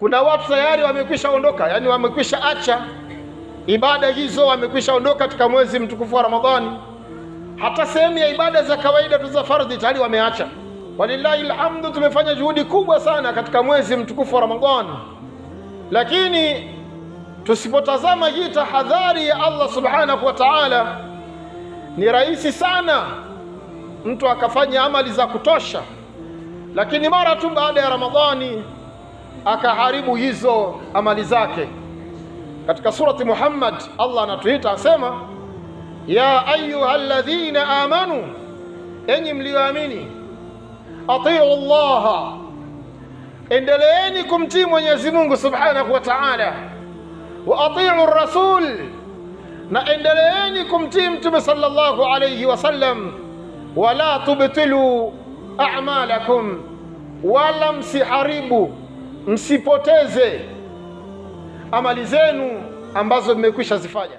Kuna watu tayari wamekwisha ondoka, yani wamekwisha acha ibada hizo, wamekwisha ondoka katika mwezi mtukufu wa Ramadhani. Hata sehemu ya ibada za kawaida tu za fardhi tayari wameacha. Walillahi alhamdu, tumefanya juhudi kubwa sana katika mwezi mtukufu wa Ramadhani, lakini tusipotazama hii tahadhari ya Allah subhanahu wa ta'ala, ni rahisi sana mtu akafanya amali za kutosha, lakini mara tu baada ya Ramadhani akaharibu hizo amali zake. Katika surati Muhammad Allah anatuita, asema ya ayyuhalladhina amanu, enyi mlioamini, atiu Allah, endeleeni kumtii Mwenyezi Mungu subhanahu wa ta'ala, wa atiu rasul, na endeleeni kumtii Mtume sallallahu alayhi wasallam, wala tubtilu a'malakum, wala msiharibu, msipoteze amali zenu ambazo mmekwisha zifanya.